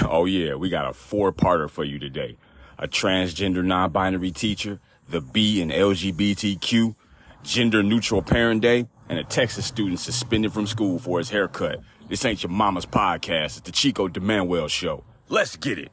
Oh yeah, we got a 4-parter for you today. A transgender non-binary teacher, the B and LGBTQ, gender-neutral parent day, and a Texas student suspended from school for his haircut. This ain't your mama's podcast. It's the Chico de Manuel Show. Let's get it.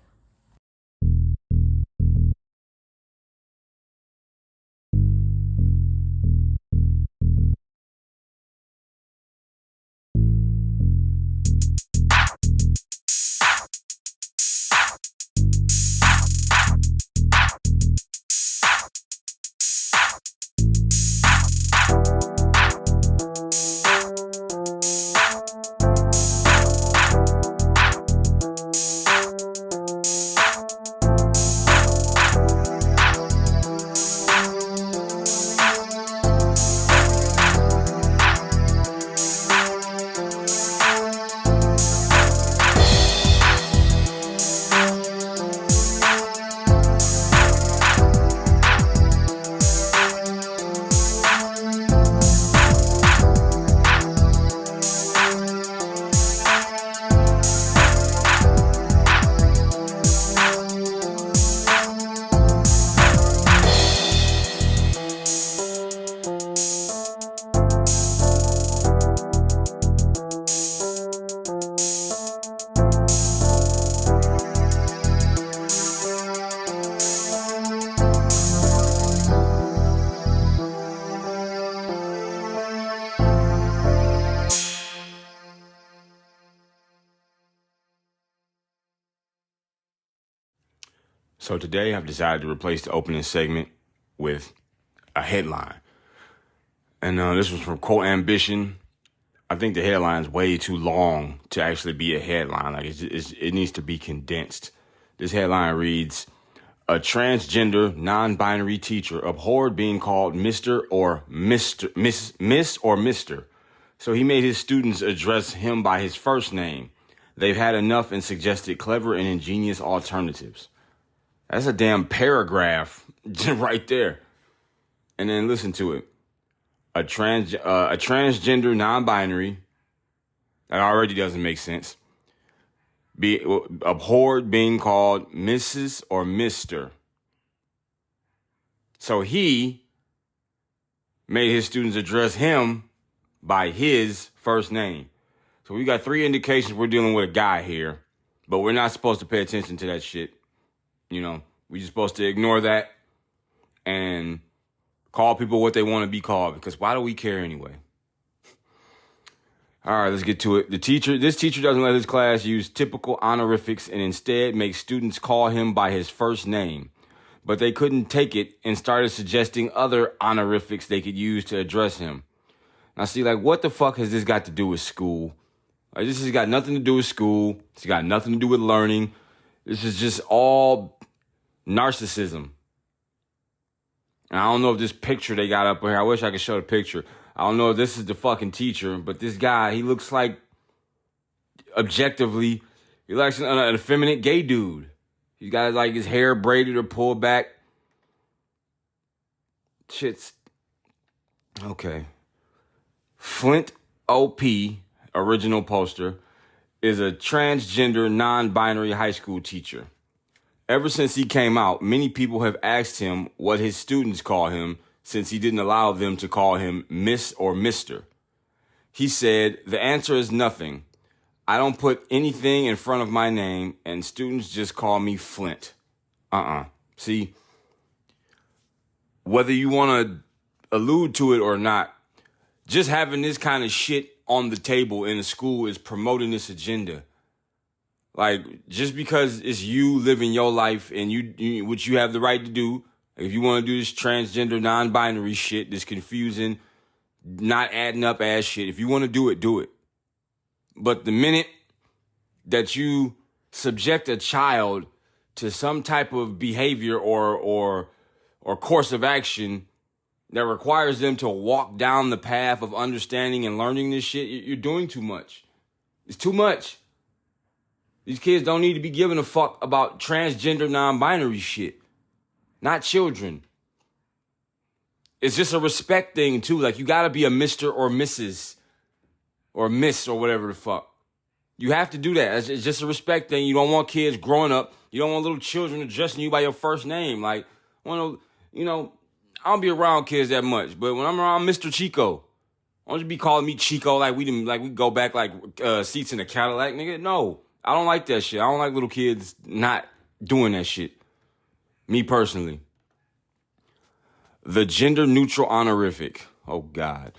So today I've decided to replace the opening segment with a headline. And this was from Quote Ambition. I think the headline's way too long to actually be a headline. Like it needs to be condensed. This headline reads, a transgender non-binary teacher abhorred being called Mr. or Miss or Mr. So he made his students address him by his first name. They've had enough and suggested clever and ingenious alternatives. That's a damn paragraph right there. And then listen to it. A transgender non-binary, that already doesn't make sense, abhorred being called Mrs. or Mr. So he made his students address him by his first name. So we got 3 indications we're dealing with a guy here, but we're not supposed to pay attention to that shit. You know, we're just supposed to ignore that and call people what they want to be called, because why do we care anyway? All right, let's get to it. This teacher doesn't let his class use typical honorifics and instead makes students call him by his first name. But they couldn't take it and started suggesting other honorifics they could use to address him. Now, see, like, what the fuck has this got to do with school? Like, this has got nothing to do with school. It's got nothing to do with learning. This is just all narcissism. And I don't know if this picture they got up here, I wish I could show the picture. I don't know if this is the fucking teacher, but this guy, he looks like, objectively, he looks like an effeminate gay dude. He's got like his hair braided or pulled back. Shit's, okay. Flint OP, original poster, is a transgender, non-binary high school teacher. Ever since he came out, many people have asked him what his students call him, since he didn't allow them to call him Miss or Mr. He said, the answer is nothing. I don't put anything in front of my name, and students just call me Flint. See, whether you want to allude to it or not, just having this kind of shit on the table in a school is promoting this agenda. Like, just because it's you living your life and you which you have the right to do, if you want to do this transgender, non-binary shit, this confusing, not adding up ass shit, if you want to do it, do it. But the minute that you subject a child to some type of behavior or course of action that requires them to walk down the path of understanding and learning this shit, you're doing too much. It's too much. These kids don't need to be giving a fuck about transgender, non-binary shit. Not children. It's just a respect thing, too. Like, you gotta be a Mr. or Mrs. or Miss or whatever the fuck. You have to do that. It's just a respect thing. You don't want kids growing up. You don't want little children addressing you by your first name. Like, I don't be around kids that much, but when I'm around Mr. Chico, why don't you be calling me Chico like we go back like seats in a Cadillac, nigga? No, I don't like that shit. I don't like little kids not doing that shit. Me personally. The gender neutral honorific. Oh, God.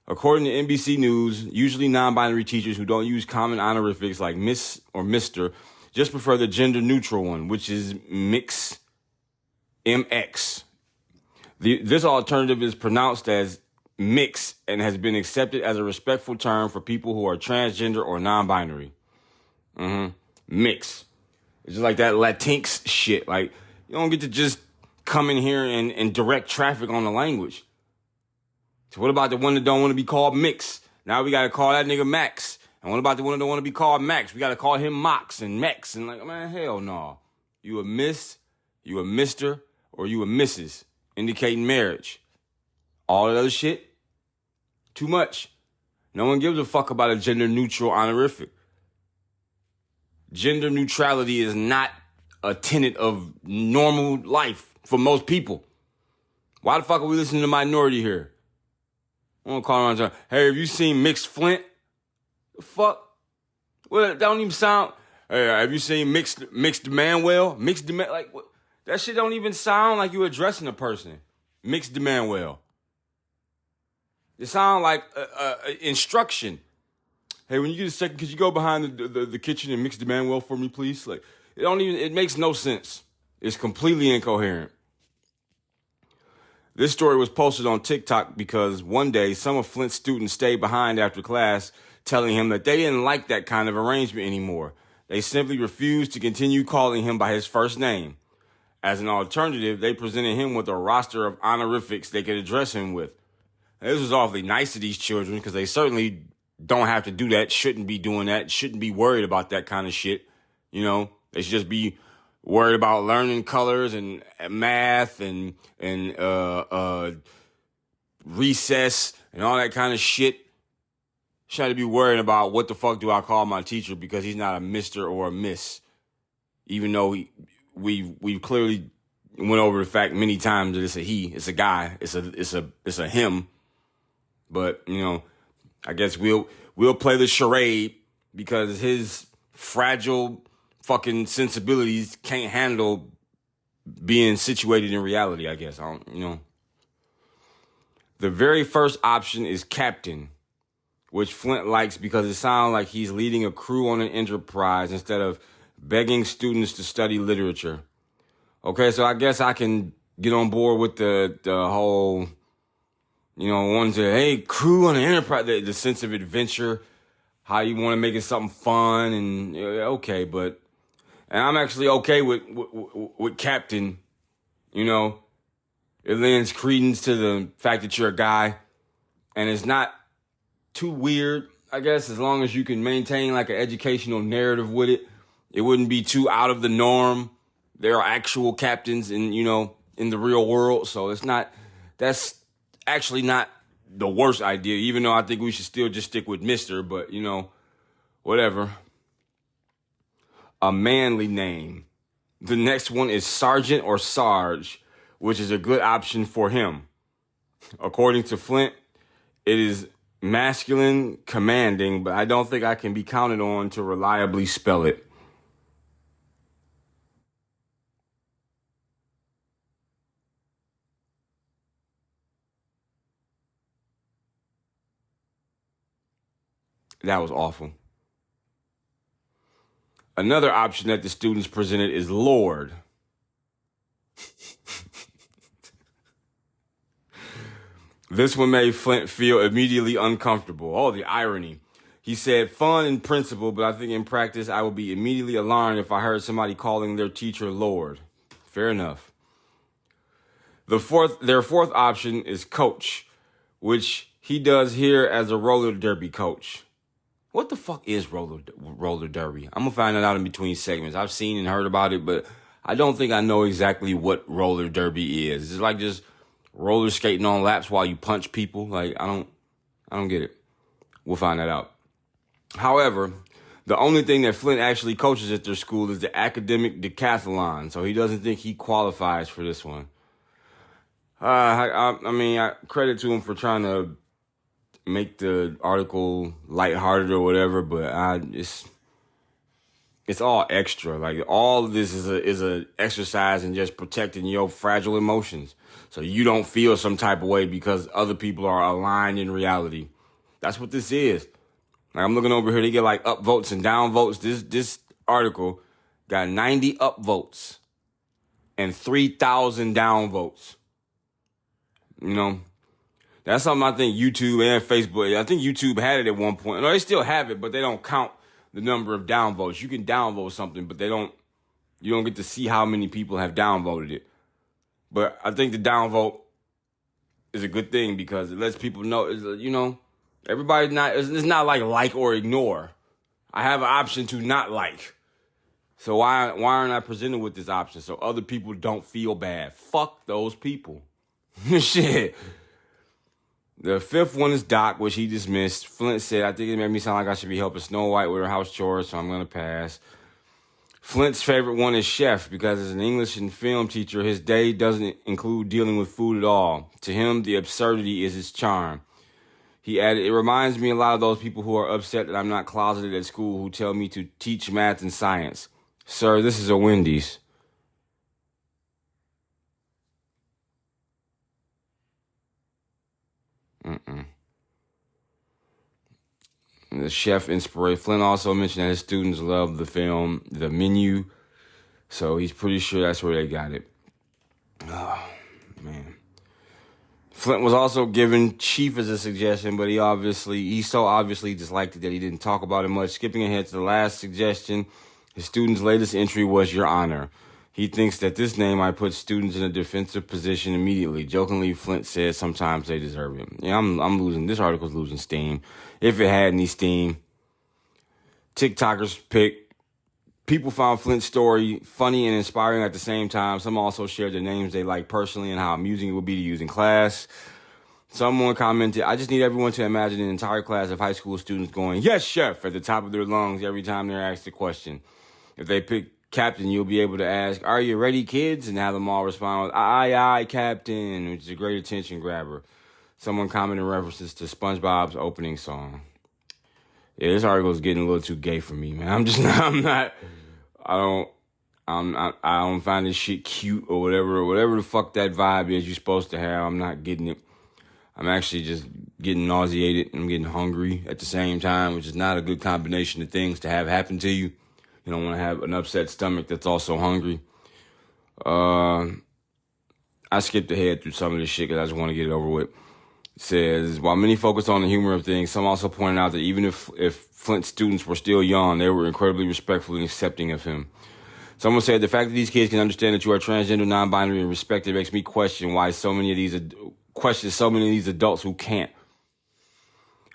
According to NBC News, usually non-binary teachers who don't use common honorifics like Miss or Mr. just prefer the gender neutral one, which is mix, MX. This alternative is pronounced as mix and has been accepted as a respectful term for people who are transgender or non-binary. Mix. It's just like that Latinx shit. Like, you don't get to just come in here and direct traffic on the language. So what about the one that don't want to be called Mix? Now we got to call that nigga Max. And what about the one that don't want to be called Max? We got to call him Mox and Mex. And like, man, hell no. You a Miss, you a Mr., or you a Mrs., indicating marriage. All that other shit, too much. No one gives a fuck about a gender neutral honorific. Gender neutrality is not a tenet of normal life for most people. Why the fuck are we listening to Minority here? I'm gonna call around and say, hey, have you seen Mixed Flint? The fuck? Well, that don't even sound. Hey, have you seen Mixed Manuel? Like, what? That shit don't even sound like you addressing a person. Mixed Manuel. It sounds like instruction. Hey, when you get a second, could you go behind the kitchen and mix the Manuel for me, please? Like, it makes no sense. It's completely incoherent. This story was posted on TikTok because one day some of Flint's students stayed behind after class, telling him that they didn't like that kind of arrangement anymore. They simply refused to continue calling him by his first name. As an alternative, they presented him with a roster of honorifics they could address him with. This was awfully nice to these children because they certainly don't have to do that, shouldn't be doing that, shouldn't be worried about that kind of shit. You know, they should just be worried about learning colors and math and recess and all that kind of shit. Should to be worried about what the fuck do I call my teacher because he's not a Mr. or a Miss, even though we clearly went over the fact many times that it's a he, it's a guy, it's a him. But you know, I guess we'll play the charade because his fragile fucking sensibilities can't handle being situated in reality, I guess. The very first option is captain, which Flint likes because it sounds like he's leading a crew on an enterprise instead of begging students to study literature. Okay, so I guess I can get on board with the whole, ones that, hey, crew on an enterprise, the sense of adventure, how you want to make it something fun, and okay, and I'm actually okay with captain, it lends credence to the fact that you're a guy, and it's not too weird, I guess, as long as you can maintain like an educational narrative with it. It wouldn't be too out of the norm. There are actual captains in the real world, so that's actually not the worst idea, even though I think we should still just stick with Mr., but whatever. A manly name. The next one is Sergeant or Sarge, which is a good option for him. According to Flint, it is masculine, commanding, but I don't think I can be counted on to reliably spell it. That was awful. Another option that the students presented is Lord. This one made Flint feel immediately uncomfortable. Oh, the irony. He said, fun in principle, but I think in practice I would be immediately alarmed if I heard somebody calling their teacher Lord. Fair enough. Their fourth option is coach, which he does here as a roller derby coach. What the fuck is roller derby? I'm going to find that out in between segments. I've seen and heard about it, but I don't think I know exactly what roller derby is. It's like just roller skating on laps while you punch people. Like, I don't get it. We'll find that out. However, The only thing that Flint actually coaches at their school is the academic decathlon, so he doesn't think he qualifies for this one. I mean, I credit to him for trying to make the article lighthearted or whatever, but it's all extra. Like, all of this is a exercise in just protecting your fragile emotions, so you don't feel some type of way because other people are aligned in reality. That's what this is. Like, I'm looking over here, they get like upvotes and downvotes. This article got 90 upvotes and 3,000 downvotes. You know, that's something I think YouTube and Facebook, I think YouTube had it at one point. No, they still have it, but they don't count the number of downvotes. You can downvote something, but you don't get to see how many people have downvoted it. But I think the downvote is a good thing because it lets people know, you know, everybody's not, it's not like or ignore. I have an option to not like. So why aren't I presented with this option? So other people don't feel bad. Fuck those people. Shit. The fifth one is Doc, which he dismissed. Flint said, I think it made me sound like I should be helping Snow White with her house chores, so I'm going to pass. Flint's favorite one is Chef, because as an English and film teacher, his day doesn't include dealing with food at all. To him, the absurdity is his charm. He added, it reminds me a lot of those people who are upset that I'm not closeted at school who tell me to teach math and science. Sir, this is a Wendy's. The chef inspiration. Flint also mentioned that his students love the film The Menu, so he's pretty sure that's where they got it. Oh, man. Flint was also given Chief as a suggestion, but he so obviously disliked it that he didn't talk about it much. Skipping ahead to the last suggestion, his student's latest entry was Your Honor. He thinks that this name might put students in a defensive position immediately. Jokingly, Flint said sometimes they deserve it. Yeah, I'm losing. This article's losing steam. If it had any steam. TikTokers pick. People found Flint's story funny and inspiring at the same time. Some also shared the names they like personally and how amusing it would be to use in class. Someone commented, I just need everyone to imagine an entire class of high school students going, yes, chef, at the top of their lungs every time they're asked a question. If they pick Captain, you'll be able to ask, are you ready, kids? And have them all respond with, aye, aye, Captain, which is a great attention grabber. Someone commented references to SpongeBob's opening song. Yeah, this article is getting a little too gay for me, man. I don't find this shit cute or whatever the fuck that vibe is you're supposed to have. I'm not getting it. I'm actually just getting nauseated and I'm getting hungry at the same time, which is not a good combination of things to have happen to you. You don't want to have an upset stomach that's also hungry. I skipped ahead through some of this shit because I just want to get it over with. It says, while many focus on the humor of things, some also pointed out that even if Flint's students were still young, they were incredibly respectful and accepting of him. Someone said, the fact that these kids can understand that you are transgender, non-binary, and respected makes me question so many of these adults who can't.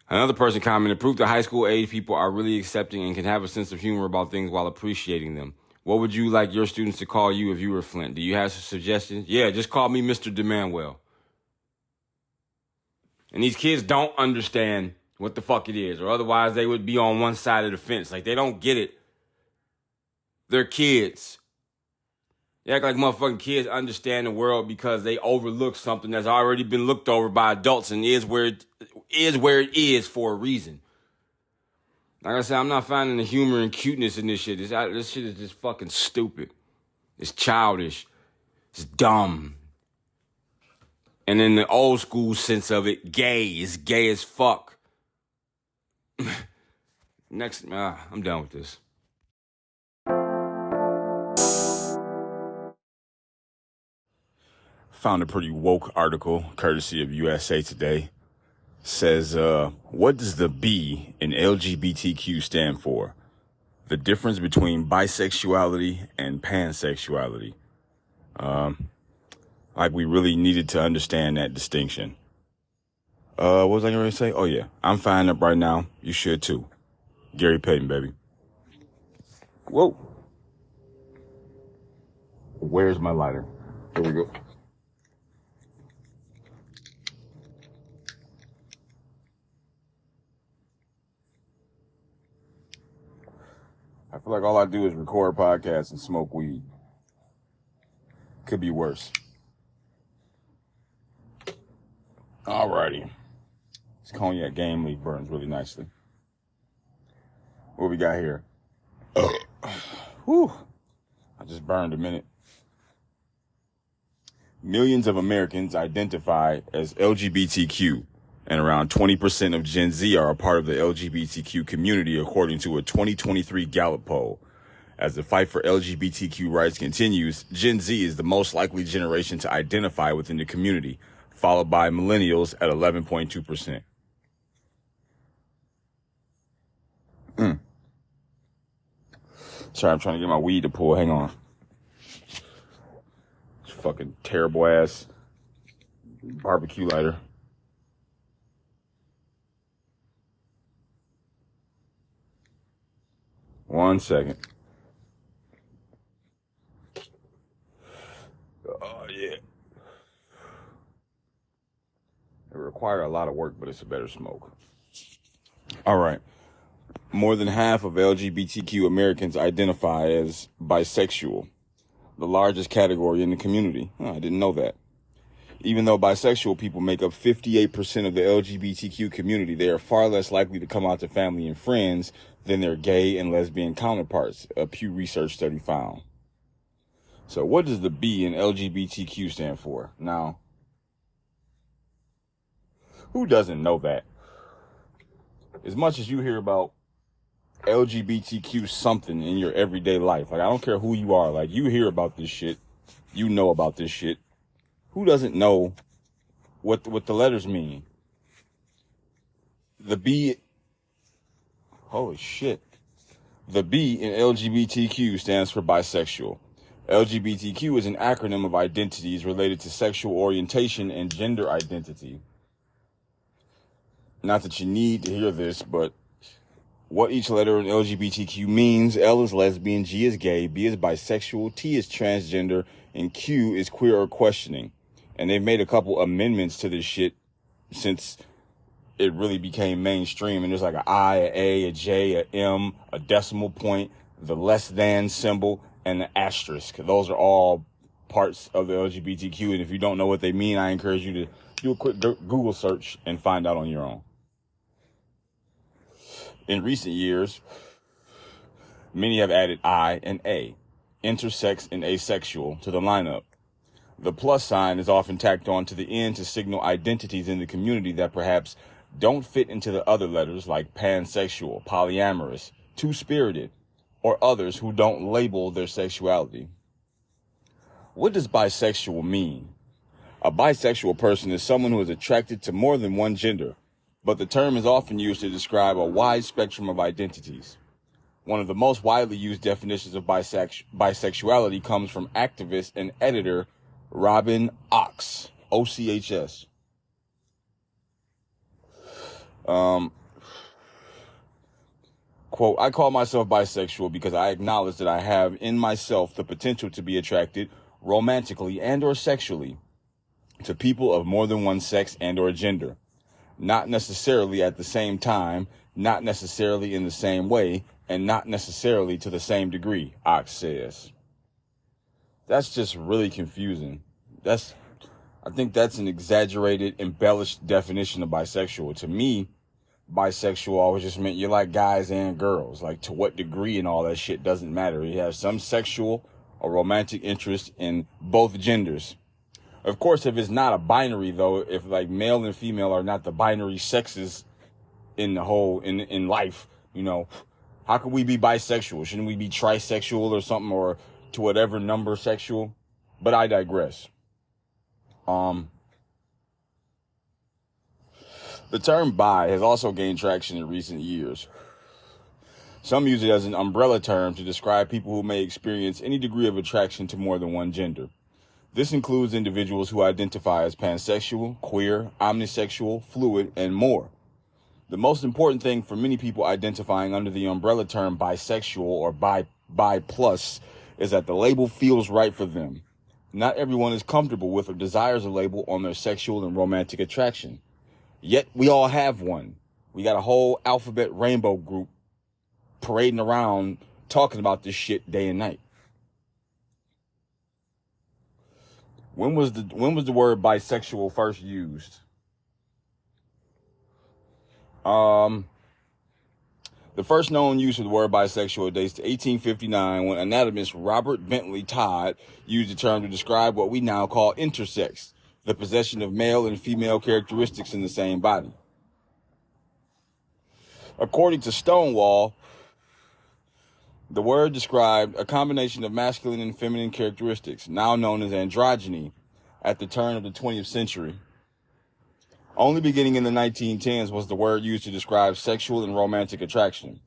Another person commented, proof that high school age people are really accepting and can have a sense of humor about things while appreciating them. What would you like your students to call you if you were Flint? Do you have some suggestions? Yeah, just call me Mr. De Manuel. And these kids don't understand what the fuck it is, or otherwise they would be on one side of the fence. Like, they don't get it. They're kids. They act like motherfucking kids understand the world because they overlook something that's already been looked over by adults and is where it is for a reason. Like I said, I'm not finding the humor and cuteness in this shit. This shit is just fucking stupid. It's childish. It's dumb. And in the old school sense of it, gay. It's gay as fuck. I'm done with this. Found a pretty woke article, courtesy of USA Today. Says, what does the B in LGBTQ stand for? The difference between bisexuality and pansexuality. Like we really needed to understand that distinction. What was I going to say? Oh, yeah. I'm firing up right now. You should, too. Gary Payton, baby. Whoa. Where's my lighter? Here we go. like all I do is record podcasts and smoke weed. Could be worse. Alrighty. This cognac game leaf burns really nicely. What we got here? Whew. I just burned a minute. Millions of Americans identify as LGBTQ, and around 20% of Gen Z are a part of the LGBTQ community, according to a 2023 Gallup poll. As the fight for LGBTQ rights continues, Gen Z is the most likely generation to identify within the community, followed by millennials at 11.2%. Sorry, I'm trying to get my weed to pull. Hang on. This fucking terrible ass barbecue lighter. One second. Oh, yeah. It required a lot of work, but it's a better smoke. All right. More than half of LGBTQ Americans identify as bisexual, the largest category in the community. Oh, I didn't know that. Even though bisexual people make up 58% of the LGBTQ community, they are far less likely to come out to family and friends than their gay and lesbian counterparts, a Pew Research study found. So what does the B in LGBTQ stand for? Now, who doesn't know that? As much as you hear about LGBTQ something in your everyday life, like I don't care who you are, like you hear about this shit, you know about this shit. Who doesn't know what the letters mean? The B, holy shit. The B in LGBTQ stands for bisexual. LGBTQ is an acronym of identities related to sexual orientation and gender identity. Not that you need to hear this, but what each letter in LGBTQ means: L is lesbian, G is gay, B is bisexual, T is transgender, and Q is queer or questioning. And they've made a couple amendments to this shit since it really became mainstream. And there's like an I, a A, a J, a M, a decimal point, the less than symbol, and the asterisk. Those are all parts of the LGBTQ. And if you don't know what they mean, I encourage you to do a quick Google search and find out on your own. In recent years, many have added I and A, intersex and asexual, to the lineup. The plus sign is often tacked on to the end to signal identities in the community that perhaps don't fit into the other letters, like pansexual, polyamorous, two-spirited, or others who don't label their sexuality. What does bisexual mean? A bisexual person is someone who is attracted to more than one gender, but the term is often used to describe a wide spectrum of identities. One of the most widely used definitions of bisexuality comes from activist and editor Robin Ochs, O-C-H-S. Quote, I call myself bisexual because I acknowledge that I have in myself the potential to be attracted romantically and or sexually to people of more than one sex and or gender. Not necessarily at the same time, not necessarily in the same way, and not necessarily to the same degree, Ochs says. That's just really confusing. I think that's an exaggerated, embellished definition of bisexual. To me, bisexual always just meant you like guys and girls. Like, to what degree and all that shit doesn't matter. You have some sexual or romantic interest in both genders. Of course, if it's not a binary, though, if like male and female are not the binary sexes in the whole, in life, you know, how could we be bisexual? Shouldn't we be trisexual or something, or to whatever number sexual? But I digress. The term bi has also gained traction in recent years. Some use it as an umbrella term to describe people who may experience any degree of attraction to more than one gender. This includes individuals who identify as pansexual, queer, omnisexual, fluid, and more. The most important thing for many people identifying under the umbrella term bisexual or bi plus is that the label feels right for them. Not everyone is comfortable with or desires a label on their sexual and romantic attraction. Yet we all have one. We got a whole alphabet rainbow group parading around talking about this shit day and night. When was the word bisexual first used? The first known use of the word bisexual dates to 1859 when anatomist Robert Bentley Todd used the term to describe what we now call intersex, the possession of male and female characteristics in the same body. According to Stonewall, the word described a combination of masculine and feminine characteristics, now known as androgyny, at the turn of the 20th century. Only beginning in the 1910s was the word used to describe sexual and romantic attraction.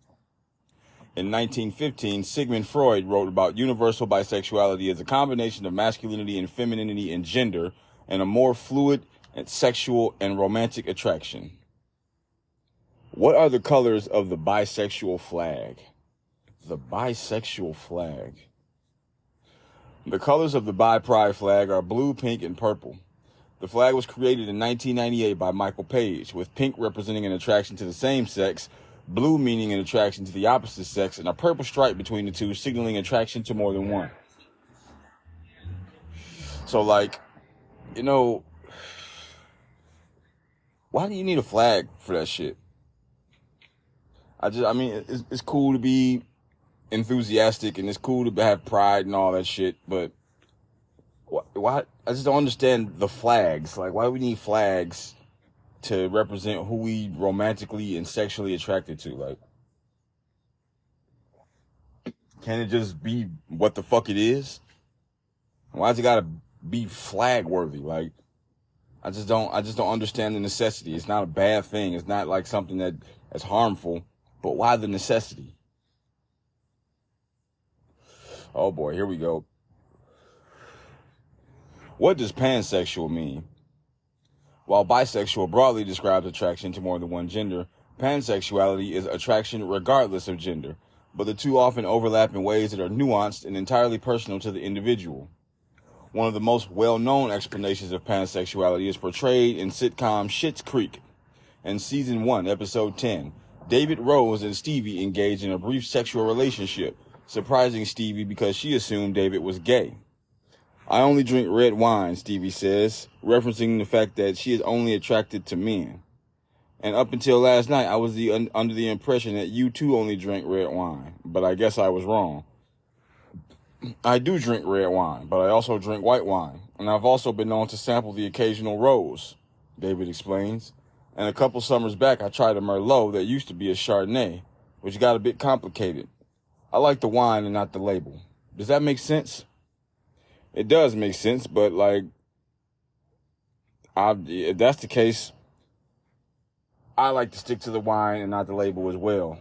In 1915, Sigmund Freud wrote about universal bisexuality as a combination of masculinity and femininity and gender and a more fluid and sexual and romantic attraction. What are the colors of the bisexual flag? The bisexual flag. The colors of the bi-pride flag are blue, pink, and purple. The flag was created in 1998 by Michael Page, with pink representing an attraction to the same sex, blue meaning an attraction to the opposite sex, and a purple stripe between the two signaling attraction to more than one. So, like, you know, why do you need a flag for that shit? It's cool to be enthusiastic and it's cool to have pride and all that shit, but why? I just don't understand the flags. Like, why do we need flags to represent who we romantically and sexually attracted to? Like, can it just be what the fuck it is? Why's it gotta be flag worthy? Like, I just don't understand the necessity. It's not a bad thing. It's not like something that's harmful, but why the necessity? Oh boy, here we go. What does pansexual mean? While bisexual broadly describes attraction to more than one gender, pansexuality is attraction regardless of gender, but the two often overlap in ways that are nuanced and entirely personal to the individual. One of the most well-known explanations of pansexuality is portrayed in sitcom Schitt's Creek. In Season 1, Episode 10, David Rose and Stevie engage in a brief sexual relationship, surprising Stevie because she assumed David was gay. I only drink red wine, Stevie says, referencing the fact that she is only attracted to men. And up until last night, I was under the impression that you too only drank red wine, but I guess I was wrong. I do drink red wine, but I also drink white wine, and I've also been known to sample the occasional rose, David explains. And a couple summers back, I tried a Merlot that used to be a Chardonnay, which got a bit complicated. I like the wine and not the label. Does that make sense? It does make sense, but like, if that's the case, I like to stick to the wine and not the label as well.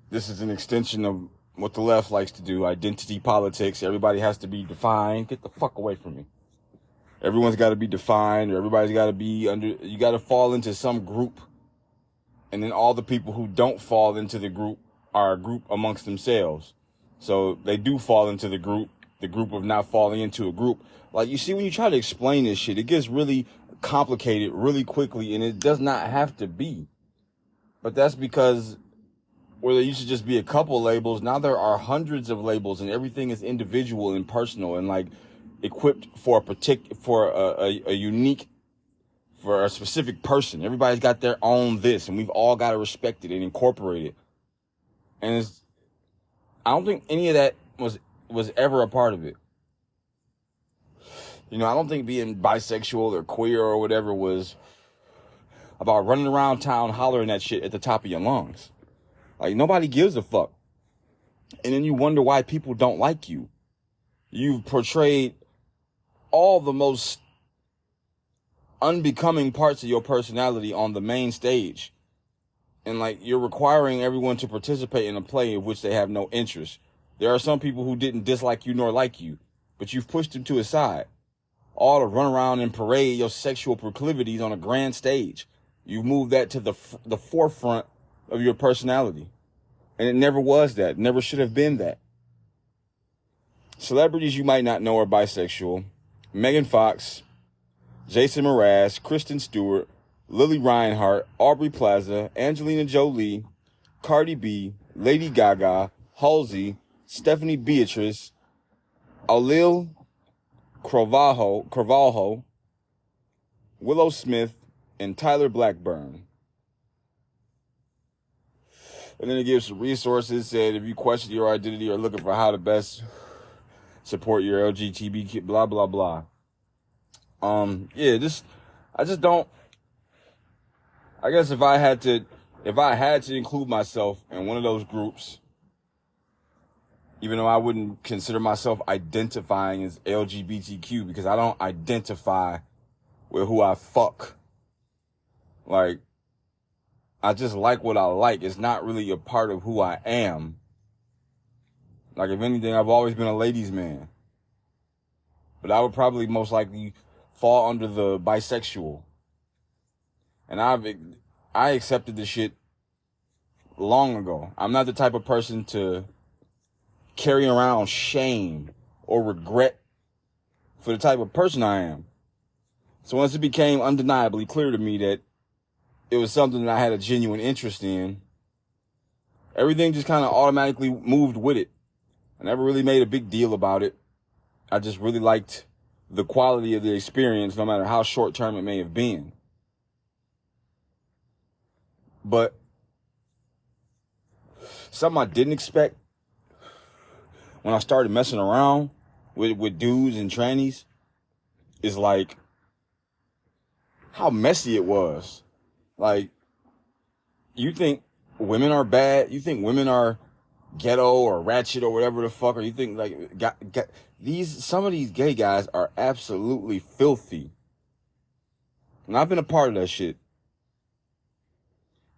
This is an extension of what the left likes to do, identity politics. Everybody has to be defined. Get the fuck away from me. Everyone's got to be defined, or everybody's got to be you got to fall into some group, and then all the people who don't fall into the group are a group amongst themselves. So they do fall into the group of not falling into a group. Like, you see, when you try to explain this shit, it gets really complicated really quickly, and it does not have to be. But that's because where there used to just be a couple labels, now there are hundreds of labels, and everything is individual and personal and like equipped for a unique, for a specific person. Everybody's got their own this, and we've all got to respect it and incorporate it. And I don't think any of that was ever a part of it. You know, I don't think being bisexual or queer or whatever was about running around town hollering that shit at the top of your lungs. Like, nobody gives a fuck. And then you wonder why people don't like you. You've portrayed all the most unbecoming parts of your personality on the main stage. And like, you're requiring everyone to participate in a play of which they have no interest. There are some people who didn't dislike you nor like you, but you've pushed them to a side. All to run around and parade your sexual proclivities on a grand stage. You've moved that to the forefront of your personality. And it never was that. Never should have been that. Celebrities you might not know are bisexual. Megan Fox, Jason Mraz, Kristen Stewart, Lily Reinhart, Aubrey Plaza, Angelina Jolie, Cardi B, Lady Gaga, Halsey, Stephanie Beatrice, Alil Carvalho, Willow Smith, and Tyler Blackburn. And then it gives some resources, said if you question your identity or looking for how to best support your LGBTQ, blah, blah, blah. I just don't, I guess if I had to include myself in one of those groups, even though I wouldn't consider myself identifying as LGBTQ because I don't identify with who I fuck. Like, I just like what I like. It's not really a part of who I am. Like, if anything, I've always been a ladies' man. But I would probably most likely fall under the bisexual. And I accepted this shit long ago. I'm not the type of person to carry around shame or regret for the type of person I am. So once it became undeniably clear to me that it was something that I had a genuine interest in, everything just kind of automatically moved with it. I never really made a big deal about it. I just really liked the quality of the experience, no matter how short-term it may have been. But something I didn't expect when I started messing around with dudes and trannies is like how messy it was. Like, you think women are bad? You think women are ghetto or ratchet or whatever the fuck? Or you think like some of these gay guys are absolutely filthy. And I've been a part of that shit.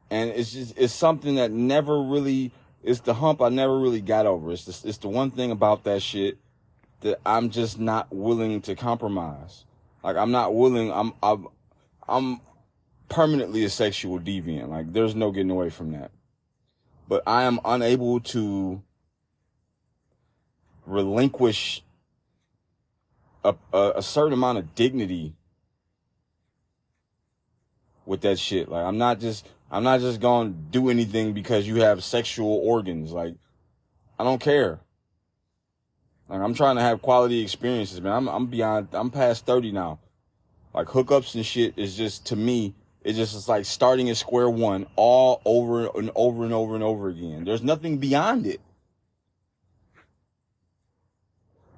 And it's something that never really, it's the hump I never really got over. It's the one thing about that shit that I'm just not willing to compromise. Like, I'm not willing, I'm permanently a sexual deviant. Like, there's no getting away from that. But I am unable to relinquish a certain amount of dignity with that shit. Like, I'm not just gonna do anything because you have sexual organs. Like, I don't care. Like, I'm trying to have quality experiences, man. I'm past 30 now. Like, hookups and shit is just, to me, it's like starting at square one all over and over and over and over again. There's nothing beyond it.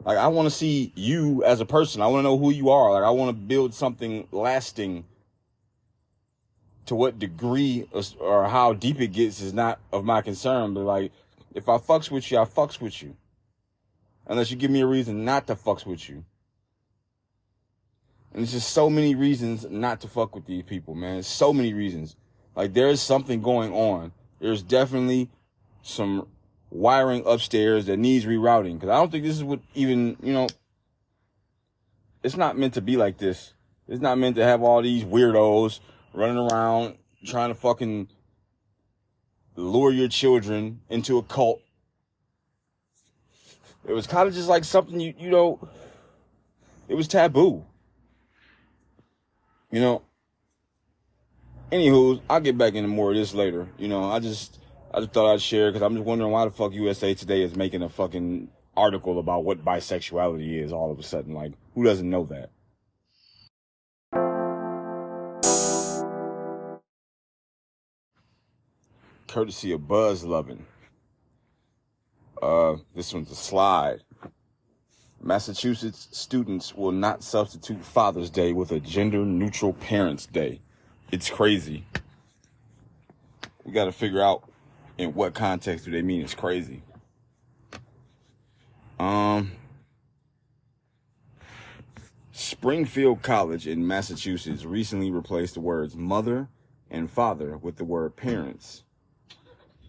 Like, I want to see you as a person. I want to know who you are. Like, I want to build something lasting. To what degree or how deep it gets is not of my concern. But, like, if I fucks with you, I fucks with you. Unless you give me a reason not to fucks with you. And it's just so many reasons not to fuck with these people, man. So many reasons. Like, there is something going on. There's definitely some wiring upstairs that needs rerouting. Because I don't think this is what even, it's not meant to be like this. It's not meant to have all these weirdos running around trying to fucking lure your children into a cult. It was kind of just like something, it was taboo. Anywho, I'll get back into more of this later. I just thought I'd share because I'm just wondering why the fuck USA Today is making a fucking article about what bisexuality is all of a sudden. Like, who doesn't know that? Courtesy of Buzz Lovin'. This one's a slide. Massachusetts students will not substitute Father's Day with a gender-neutral Parents' Day. It's crazy. We got to figure out in what context do they mean it's crazy. Springfield College in Massachusetts recently replaced the words mother and father with the word parents.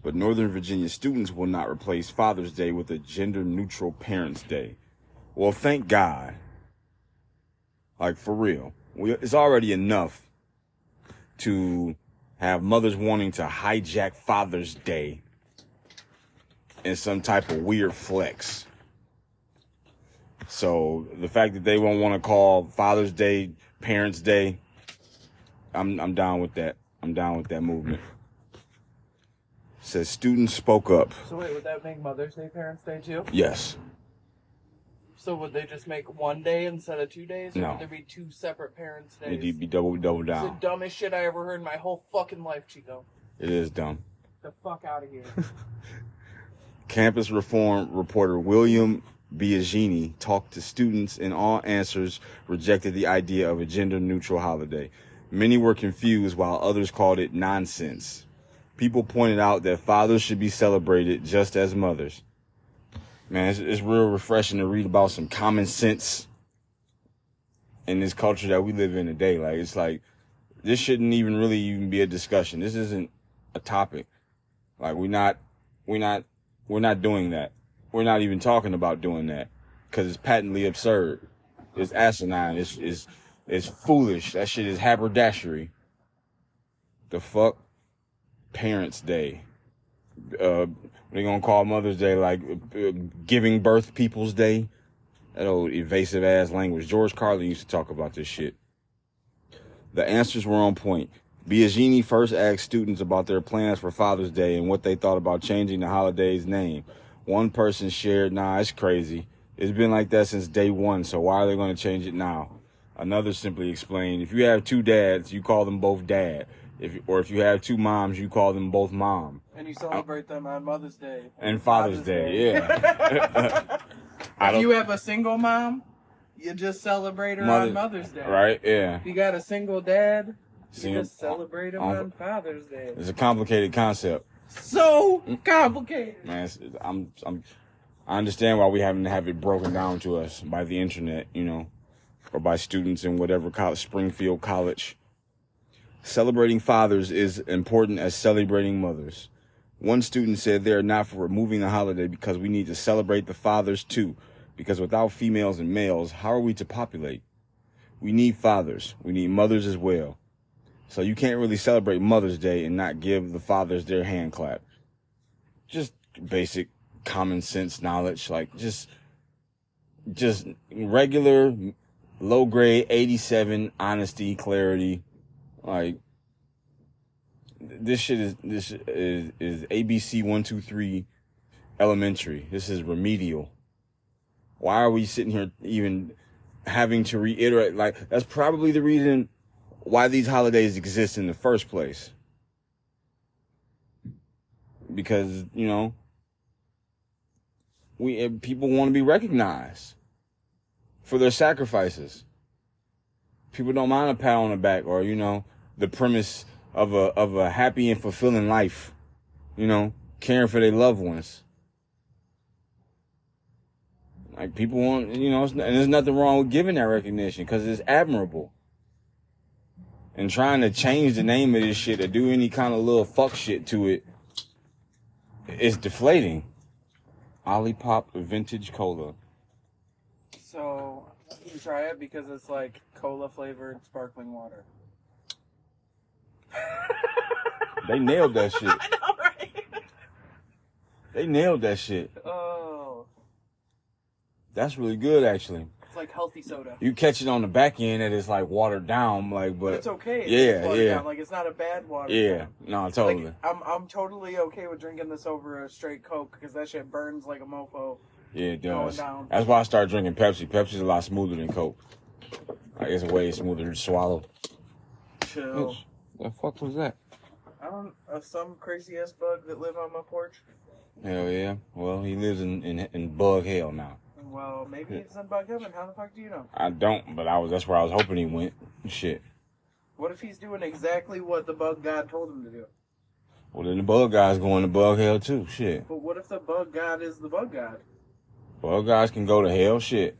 But Northern Virginia students will not replace Father's Day with a gender-neutral Parents' Day. Well, thank God. Like, for real. It's already enough to have mothers wanting to hijack Father's Day in some type of weird flex. So the fact that they won't want to call Father's Day Parents' Day, I'm down with that. I'm down with that movement. Says students spoke up. So wait, would that make Mother's Day Parents' Day too? Yes. So would they just make one day instead of 2 days? Or No. would there be 2 separate Parents' Days? It'd be double It's down. the dumbest shit I ever heard in my whole fucking life, Chico. It is dumb. The fuck out of here. Campus reform reporter William Biagini talked to students, and all answers rejected the idea of a gender-neutral holiday. Many were confused, while others called it nonsense. People pointed out that fathers should be celebrated just as mothers. Man, it's real refreshing to read about some common sense in this culture that we live in today. Like, it's like, this shouldn't even be a discussion. This isn't a topic. Like, we're not doing that. We're not even talking about doing that because it's patently absurd. It's asinine. It's foolish. That shit is haberdashery. The fuck? Parents' Day. They're gonna call Mother's Day like giving birth people's day. That old evasive ass language. George Carlin used to talk about this shit. The answers were on point. Biagini first asked students about their plans for Father's Day and what they thought about changing the holiday's name. One person shared, "Nah, it's crazy. It's been like that since day one, so why are they going to change it now?" Another simply explained, "If you have 2 dads, you call them both dad. If you have 2 moms, you call them both mom. And you celebrate them on Mother's Day. And Father's Day, yeah." If you have a single mom, you just celebrate her on Mother's Day. Right, yeah. If you got a single dad, you just celebrate him on Father's Day. It's a complicated concept. So complicated. Man, I understand why we having to have it broken down to us by the internet, or by students in whatever college, Springfield College. Celebrating fathers is important as celebrating mothers. One student said they are not for removing the holiday because we need to celebrate the fathers too, because without females and males, how are we to populate? We need fathers. We need mothers as well. So you can't really celebrate Mother's Day and not give the fathers their hand clap. Just basic common sense knowledge, like just regular low grade 87 honesty, clarity. Like this is ABC 123 elementary. This is remedial. Why are we sitting here even having to reiterate? Like, that's probably the reason why these holidays exist in the first place. Because, people want to be recognized for their sacrifices. People don't mind a pat on the back or, the premise of a happy and fulfilling life, caring for their loved ones. Like, people want, and there's nothing wrong with giving that recognition because it's admirable. And trying to change the name of this shit or do any kind of little fuck shit to it, it's deflating. Olipop Vintage Cola. So, you try it because it's like cola flavored sparkling water. They nailed that shit. I know, right? They nailed that shit. Oh. That's really good, actually. It's like healthy soda. You catch it on the back end that it's like watered down, but it's okay. Yeah. Down. Like, it's not a bad water. Yeah, down. no, totally. Like, I'm totally okay with drinking this over a straight Coke because that shit burns like a mofo. Yeah, it does. Down. That's why I started drinking Pepsi. Pepsi's a lot smoother than Coke. Like, it's way smoother to swallow. Chill. What the fuck was that? Some crazy ass bug that live on my porch. Hell yeah. Well, he lives in bug hell now. Well, maybe it's in bug heaven. How the fuck do you know? I don't, but that's where I was hoping he went. Shit. What if he's doing exactly what the bug god told him to do? Well, then the bug guy's going to bug hell too. Shit. But what if the bug god is the bug god? Bug guys can go to hell. Shit.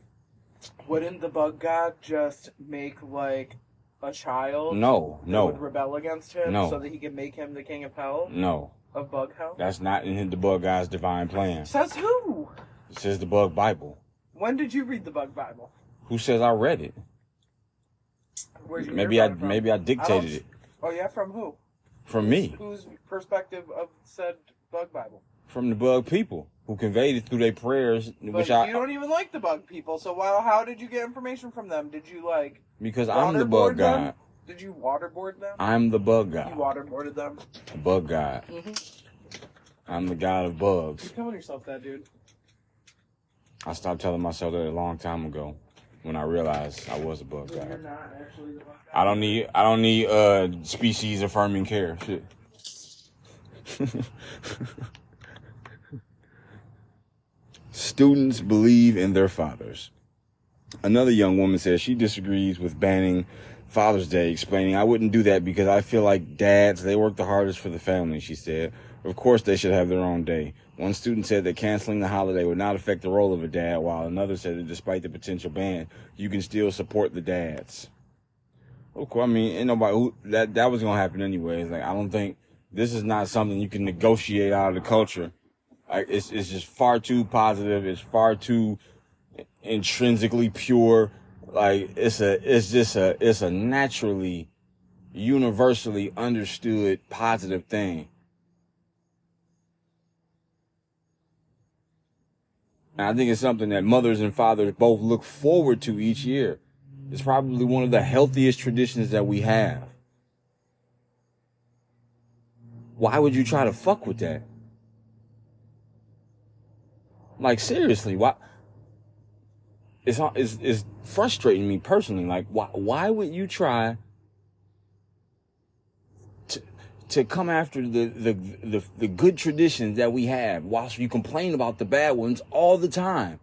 Wouldn't the bug god just make like a child? No. That would rebel against him No. so that he can make him the king of hell? No. Of bug hell? That's not in the bug guy's divine plan. Says who? It says the bug Bible. When did you read the bug Bible? Who says I read it? Where'd you Maybe hear I about it from? maybe I dictated it. Oh yeah, from who? From me. Whose perspective of said bug Bible? From the bug people who conveyed it through their prayers, But you don't even like the bug people, so how did you get information from them? Did you Because I'm the waterboard bug guy. them? Did you waterboard them? I'm the bug guy. You waterboarded them? The bug guy. Mm-hmm. I'm the god of bugs. You're calling yourself that, dude. I stopped telling myself that a long time ago when I realized I was a bug guy. You're not actually the bug guy. I don't need species affirming care. Shit. Students believe in their fathers. Another young woman says she disagrees with banning Father's Day, explaining, I wouldn't do that because I feel like dads, they work the hardest for the family, she said. Of course they should have their own day. One student said that canceling the holiday would not affect the role of a dad, while another said that despite the potential ban, you can still support the dads. Okay, I mean, ain't nobody that was gonna happen anyways. Like, I don't think this is not something you can negotiate out of the culture. Like, it's just far too positive. It's far too intrinsically pure. Like, it's a naturally, universally understood positive thing. And I think it's something that mothers and fathers both look forward to each year. It's probably one of the healthiest traditions that we have. Why would you try to fuck with that? Like, seriously, why? It's frustrating me personally. Like, why would you try to come after the good traditions that we have whilst you complain about the bad ones all the time?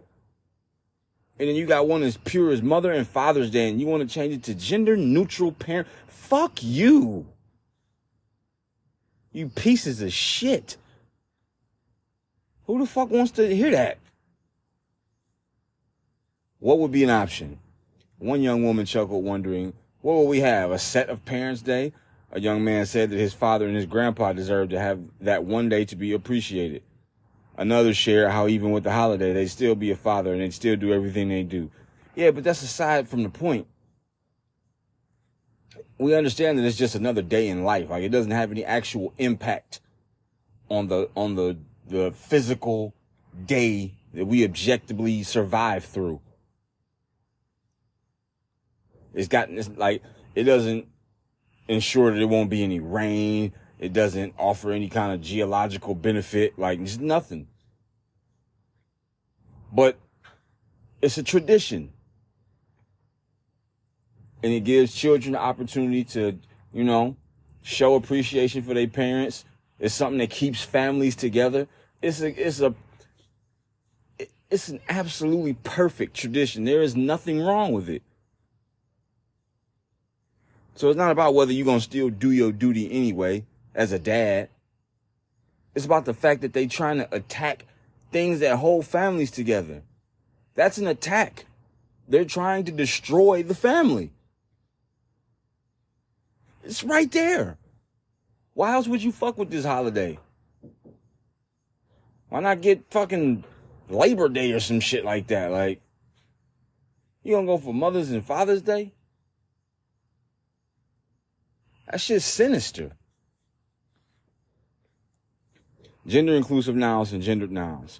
And then you got one as pure as Mother and Father's Day, and you want to change it to gender neutral parent. Fuck you. You pieces of shit. Who the fuck wants to hear that? What would be an option? One young woman chuckled, wondering, what will we have, a set of Parents' Day? A young man said that his father and his grandpa deserved to have that one day to be appreciated. Another shared how even with the holiday, they'd still be a father and they'd still do everything they do. Yeah, but that's aside from the point. We understand that it's just another day in life. Like, it doesn't have any actual impact on the physical day that we objectively survive through. It doesn't ensure that there won't be any rain. It doesn't offer any kind of geological benefit. Like, just nothing. But it's a tradition. And it gives children the opportunity to, show appreciation for their parents. It's something that keeps families together. It's an absolutely perfect tradition. There is nothing wrong with it. So it's not about whether you're going to still do your duty anyway as a dad. It's about the fact that they're trying to attack things that hold families together. That's an attack. They're trying to destroy the family. It's right there. Why else would you fuck with this holiday? Why not get fucking Labor Day or some shit like that? Like, you gonna go for Mother's and Father's Day? That shit's sinister. Gender inclusive nouns and gendered nouns.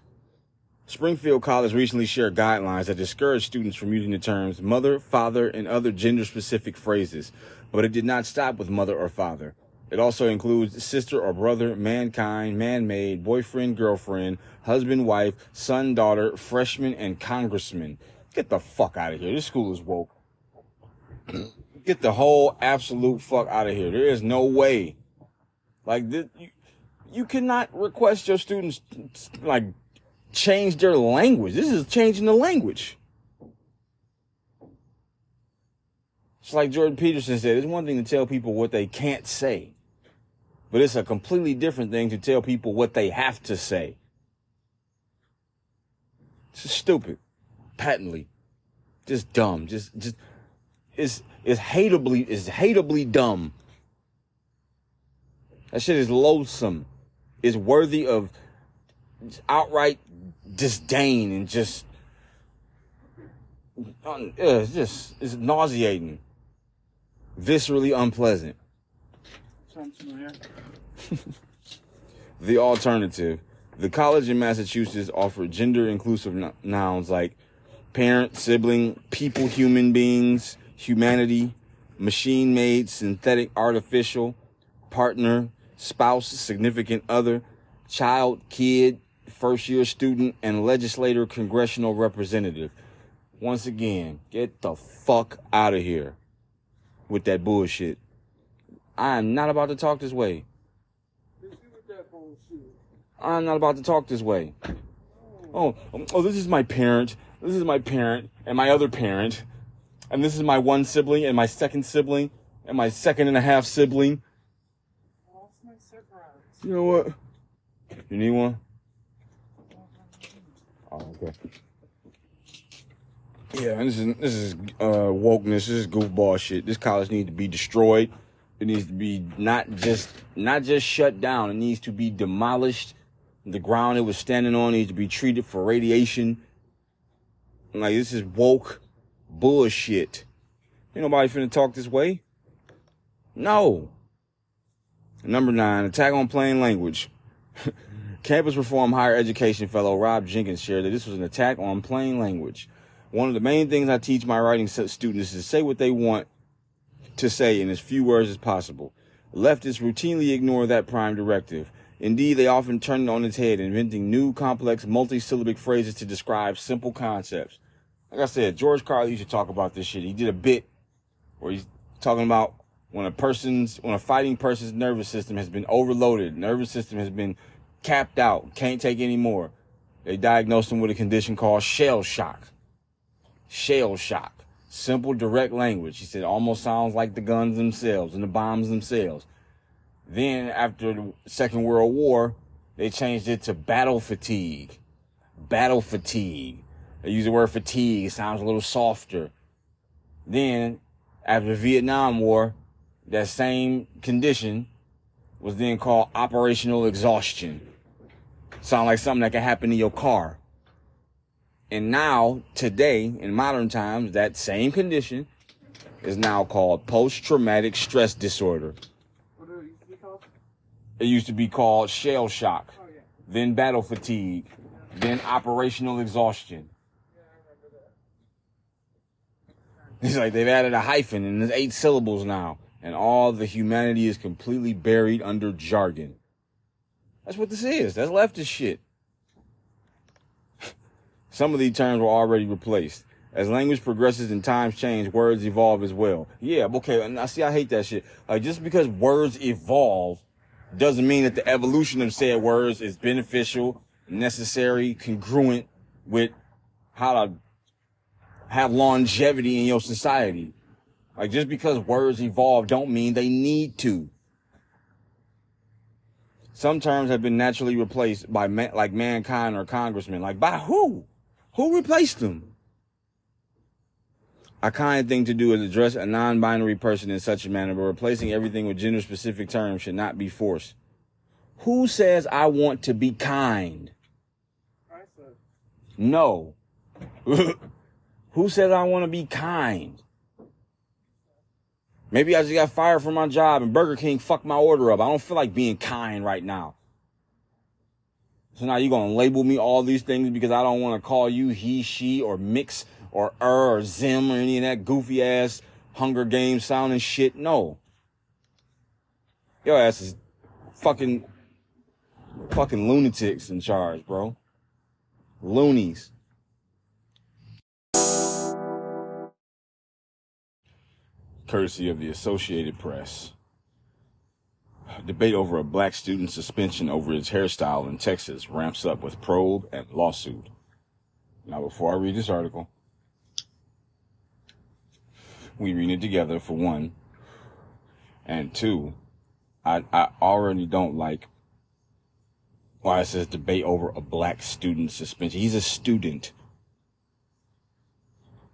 Springfield College recently shared guidelines that discourage students from using the terms mother, father, and other gender-specific phrases, but it did not stop with mother or father. It also includes sister or brother, mankind, man-made, boyfriend, girlfriend, husband, wife, son, daughter, freshman, and congressman. Get the fuck out of here. This school is woke. Get the whole absolute fuck out of here. There is no way. Like, this, you cannot request your students, like, change their language. This is changing the language. It's like Jordan Peterson said, it's one thing to tell people what they can't say, but it's a completely different thing to tell people what they have to say. It's just stupid. Patently. Just dumb. It's hateably dumb. That shit is loathsome. It's worthy of outright disdain and it's nauseating. Viscerally unpleasant. Sounds familiar. The alternative. The college in Massachusetts offered gender-inclusive nouns like parent, sibling, people, human beings, humanity, machine-made, synthetic, artificial, partner, spouse, significant other, child, kid, first-year student, and legislator, congressional representative. Once again, get the fuck out of here with that bullshit. I am not about to talk this way. I'm not about to talk this way. Oh, this is my parent. This is my parent and my other parent. And this is my one sibling and my second sibling and my second and a half sibling. You know what? You need one? Oh, okay. Yeah, this is wokeness. This is goofball shit. This college needs to be destroyed. It needs to be not just shut down. It needs to be demolished. The ground it was standing on needs to be treated for radiation. Like, this is woke bullshit. Ain't nobody finna talk this way. No. Number 9, attack on plain language. Campus Reform Higher Education fellow Rob Jenkins shared that this was an attack on plain language. One of the main things I teach my writing students is to say what they want to say in as few words as possible. Leftists routinely ignore that prime directive. Indeed, they often turn it on its head, inventing new, complex, multi-syllabic phrases to describe simple concepts. Like I said, George Carlin used to talk about this shit. He did a bit where he's talking about when a fighting person's nervous system has been overloaded, nervous system has been capped out, can't take any more. They diagnosed him with a condition called shell shock. Shell shock. Simple, direct language. He said it almost sounds like the guns themselves and the bombs themselves. Then, after the Second World War, they changed it to battle fatigue. Battle fatigue. They use the word fatigue. It sounds a little softer. Then, after the Vietnam War, that same condition was then called operational exhaustion. Sound like something that can happen in your car. And now, today, in modern times, that same condition is now called post-traumatic stress disorder. What did it used to be called? It used to be called shell shock, Oh, yeah. then battle fatigue, then operational exhaustion. Yeah, I remember that. It's like they've added a hyphen and there's 8 syllables now. And all the humanity is completely buried under jargon. That's what this is. That's leftist shit. Some of these terms were already replaced. As language progresses and times change, words evolve as well. Yeah, okay, and I hate that shit. Like, just because words evolve doesn't mean that the evolution of said words is beneficial, necessary, congruent with how to have longevity in your society. Like, just because words evolve don't mean they need to. Some terms have been naturally replaced by like mankind or congressmen. Like, by who? Who replaced them? A kind thing to do is address a non-binary person in such a manner, but replacing everything with gender-specific terms should not be forced. Who says I want to be kind? I said. No. Who says I want to be kind? Maybe I just got fired from my job and Burger King fucked my order up. I don't feel like being kind right now. So now you're going to label me all these things because I don't want to call you he, she, or mix, or or zim, or any of that goofy ass Hunger Games sounding shit. No. Your ass is fucking lunatics in charge, bro. Loonies. Courtesy of the Associated Press. Debate over a black student's suspension over his hairstyle in Texas ramps up with probe and lawsuit. Now, before I read this article, we read it together for one. And two, I already don't like why it says debate over a black student's suspension. He's a student.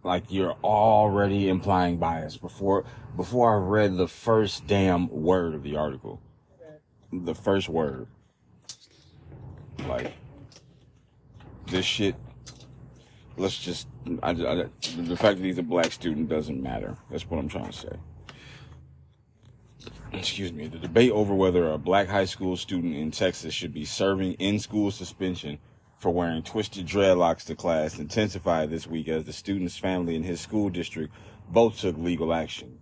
Like, you're already implying bias before I read the first damn word of the article. The first word. Like, this shit, let's just, the fact that he's a black student doesn't matter. That's what I'm trying to say. Excuse me. The debate over whether a black high school student in Texas should be serving in-school suspension for wearing twisted dreadlocks to class intensified this week as the student's family and his school district both took legal action.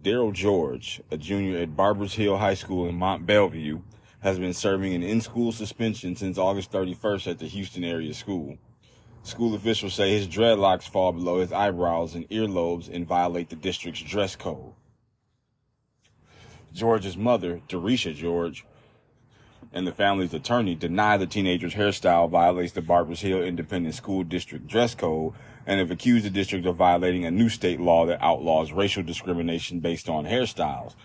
Daryl George, a junior at Barbers Hill High School in Mont Belvieu, has been serving an in-school suspension since August 31st at the Houston area school. School officials say his dreadlocks fall below his eyebrows and earlobes and violate the district's dress code. George's mother, Derisha George, and the family's attorney deny the teenager's hairstyle violates the Barbers Hill Independent School District dress code and have accused the district of violating a new state law that outlaws racial discrimination based on hairstyles.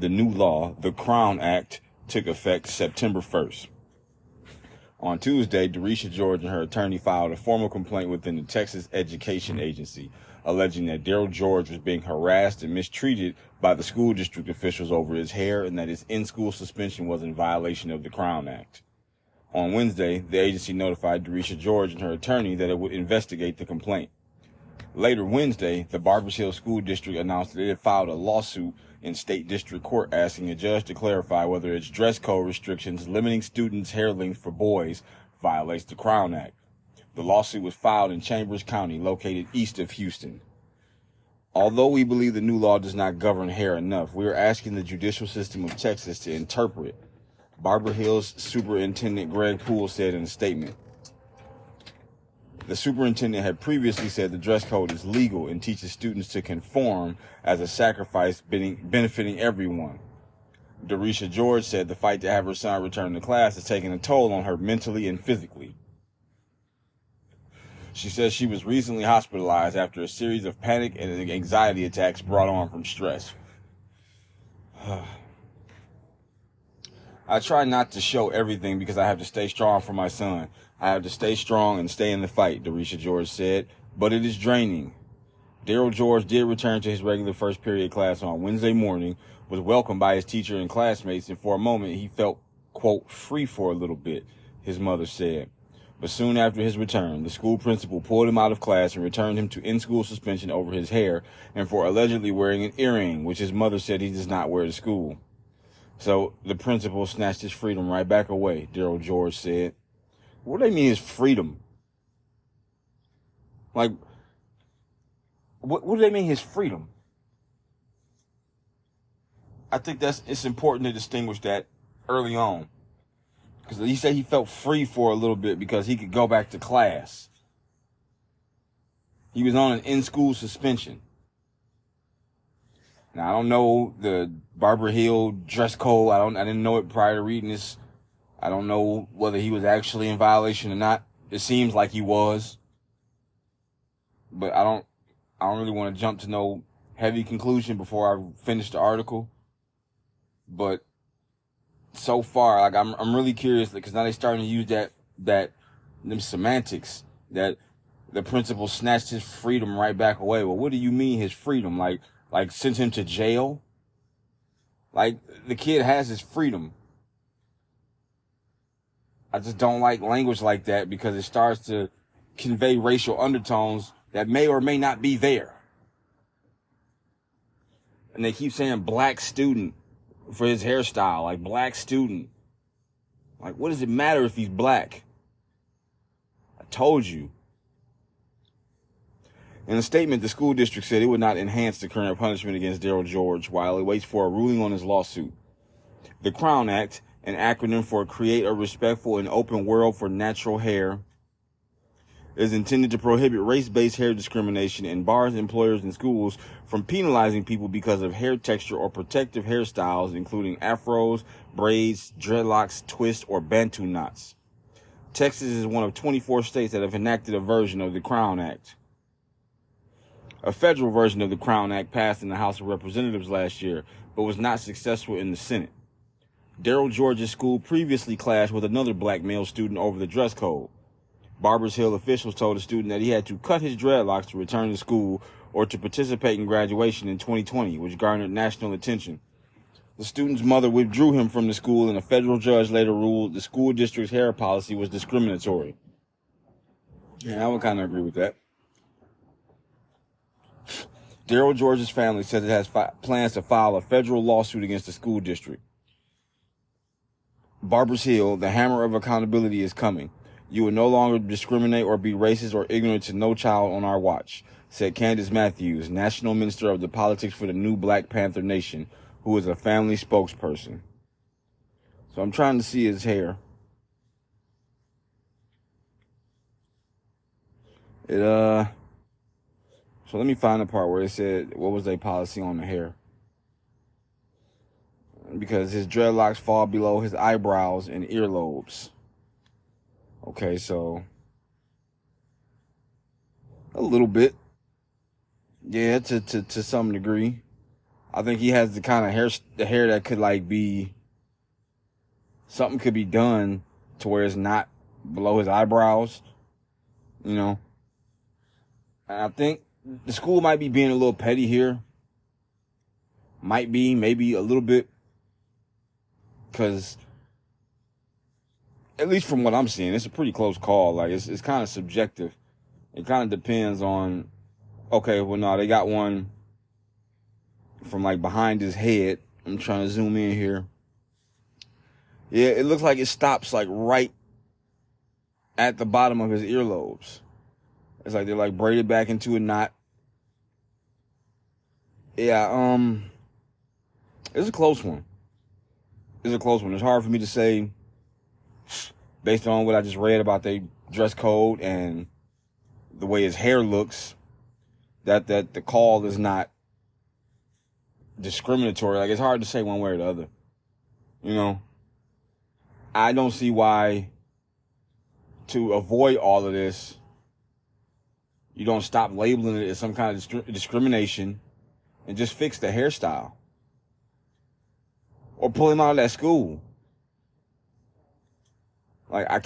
The new law, the Crown Act, took effect September 1st. On Tuesday, Derisha George and her attorney filed a formal complaint within the Texas Education Agency, alleging that Daryl George was being harassed and mistreated by the school district officials over his hair and that his in-school suspension was in violation of the Crown Act. On Wednesday, the agency notified Derisha George and her attorney that it would investigate the complaint. Later Wednesday, the Barbers Hill School District announced that it had filed a lawsuit in state district court asking a judge to clarify whether its dress code restrictions limiting students' hair length for boys violates the Crown Act. The lawsuit was filed in Chambers County, located east of Houston. Although we believe the new law does not govern hair enough, we are asking the judicial system of Texas to interpret, Barber Hill's Superintendent Greg Poole said in a statement. The superintendent had previously said the dress code is legal and teaches students to conform as a sacrifice benefiting everyone. Derisha George said the fight to have her son return to class has taken a toll on her mentally and physically. She says she was recently hospitalized after a series of panic and anxiety attacks brought on from stress. I try not to show everything because I have to stay strong for my son. I have to stay strong and stay in the fight, Derisha George said, but it is draining. Daryl George did return to his regular first period class on Wednesday morning, was welcomed by his teacher and classmates, and for a moment he felt, quote, free for a little bit, his mother said. But soon after his return, the school principal pulled him out of class and returned him to in-school suspension over his hair and for allegedly wearing an earring, which his mother said he does not wear to school. So the principal snatched his freedom right back away, Daryl George said. What do they mean his freedom? Like, what do they mean his freedom? I think it's important to distinguish that early on. Because he said he felt free for a little bit because he could go back to class. He was on an in-school suspension. Now, I don't know the Barber Hill dress code. I didn't know it prior to reading this. I don't know whether he was actually in violation or not. It seems like he was. But I don't really want to jump to no heavy conclusion before I finish the article. But so far, like I'm really curious because now they're starting to use them semantics that the principal snatched his freedom right back away. Well, what do you mean his freedom? Like sent him to jail? Like the kid has his freedom. I just don't like language like that because it starts to convey racial undertones that may or may not be there. And they keep saying black student for his hairstyle, like black student. Like, what does it matter if he's black? I told you. In a statement, the school district said it would not enhance the current punishment against Daryl George while it waits for a ruling on his lawsuit. The Crown Act, an acronym for Create a Respectful and Open World for Natural Hair, is intended to prohibit race-based hair discrimination and bars employers and schools from penalizing people because of hair texture or protective hairstyles, including afros, braids, dreadlocks, twists, or bantu knots. Texas is one of 24 states that have enacted a version of the Crown Act. A federal version of the Crown Act passed in the House of Representatives last year, but was not successful in the Senate. Daryl George's school previously clashed with another black male student over the dress code. Barbers Hill officials told the student that he had to cut his dreadlocks to return to school or to participate in graduation in 2020, which garnered national attention. The student's mother withdrew him from the school, and a federal judge later ruled the school district's hair policy was discriminatory. Yeah, I would kind of agree with that. Daryl George's family says it has plans to file a federal lawsuit against the school district. Barbers Hill, the hammer of accountability is coming. You will no longer discriminate or be racist or ignorant to no child on our watch, said Candace Matthews, National Minister of the Politics for the New Black Panther Nation, who is a family spokesperson. So I'm trying to see his hair. So let me find the part where it said what was their policy on the hair. Because his dreadlocks fall below his eyebrows and earlobes. Okay, so a little bit. Yeah, to some degree. I think he has the kind of hair that could like be, something could be done to where it's not below his eyebrows, you know. And I think the school might be being a little petty here. Might be, maybe a little bit. Because, at least from what I'm seeing, it's a pretty close call. Like, it's kind of subjective. It kind of depends on, okay, well, no, they got one from, like, behind his head. I'm trying to zoom in here. Yeah, it looks like it stops, like, right at the bottom of his earlobes. It's like they're, like, braided back into a knot. Yeah, it's a close one. It's a close one. It's hard for me to say, based on what I just read about their dress code and the way his hair looks, that the call is not discriminatory. Like, it's hard to say one way or the other. You know? I don't see why, to avoid all of this, you don't stop labeling it as some kind of discrimination and just fix the hairstyle. Or pull him out of that school. Like, I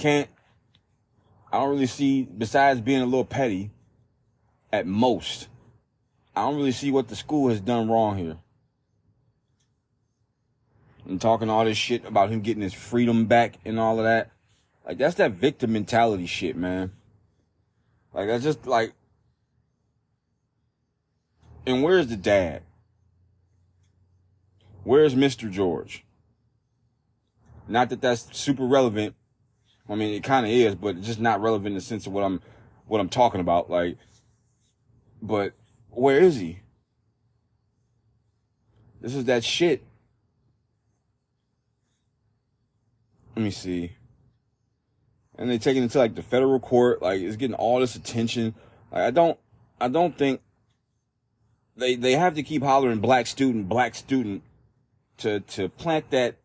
don't really see, besides being a little petty, at most, I don't really see what the school has done wrong here. And talking all this shit about him getting his freedom back and all of that. Like, that's that victim mentality shit, man. Like, that's just like, and where's the dad? Where's Mr. George? Not that that's super relevant. I mean, it kind of is, but it's just not relevant in the sense of what I'm talking about. Like, but where is he? This is that shit. Let me see. And they taking it to like the federal court. Like, it's getting all this attention. Like, I don't think they have to keep hollering black student to plant that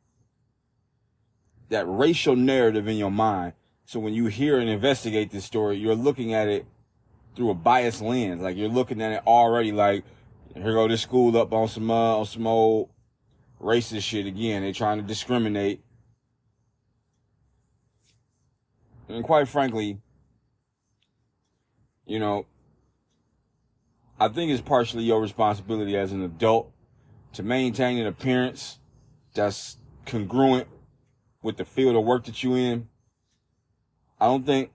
racial narrative in your mind. So when you hear and investigate this story, you're looking at it through a biased lens. Like, you're looking at it already like, here go this school up on some old racist shit again. They trying to discriminate. And quite frankly, you know, I think it's partially your responsibility as an adult to maintain an appearance that's congruent with the field of work that you're in. I don't think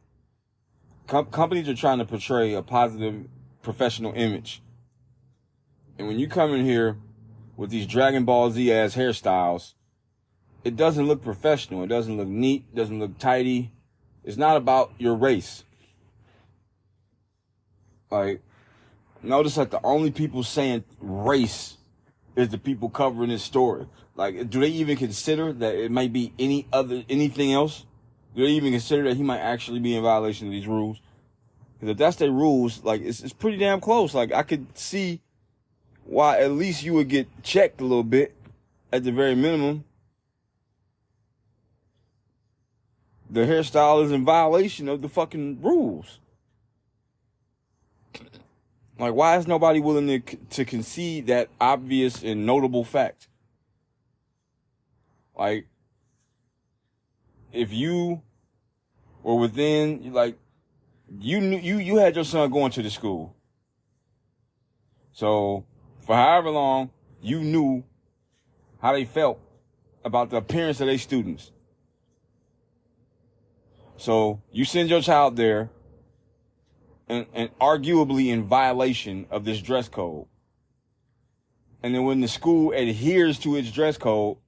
companies are trying to portray a positive professional image. And when you come in here with these Dragon Ball Z ass hairstyles, it doesn't look professional. It doesn't look neat. It doesn't look tidy. It's not about your race. Like, notice that the only people saying race is the people covering this story. Like, do they even consider that it might be anything else? Do they even consider that he might actually be in violation of these rules? Because if that's their rules, like, it's pretty damn close. Like, I could see why at least you would get checked a little bit at the very minimum. The hairstyle is in violation of the fucking rules. Like, why is nobody willing to concede that obvious and notable fact? Like, if you were within, like, you knew, you had your son going to the school. So, for however long, you knew how they felt about the appearance of their students. So, you send your child there, and arguably in violation of this dress code. And then when the school adheres to its dress code,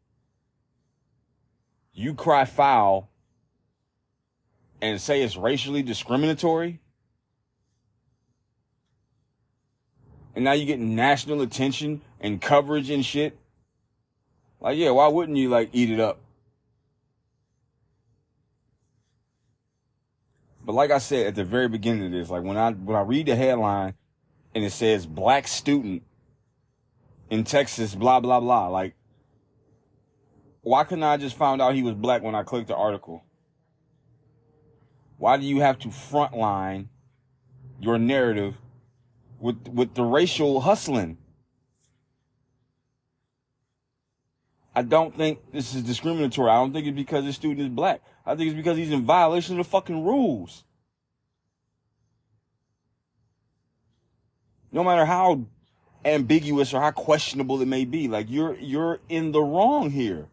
you cry foul and say it's racially discriminatory. And now you're getting national attention and coverage and shit. Like, yeah, why wouldn't you, like, eat it up? But like I said at the very beginning of this, like when I read the headline and it says black student in Texas, blah, blah, blah, like, why couldn't I just found out he was black when I clicked the article? Why do you have to frontline your narrative with the racial hustling? I don't think this is discriminatory. I don't think it's because the student is black. I think it's because he's in violation of the fucking rules. No matter how ambiguous or how questionable it may be, like you're in the wrong here.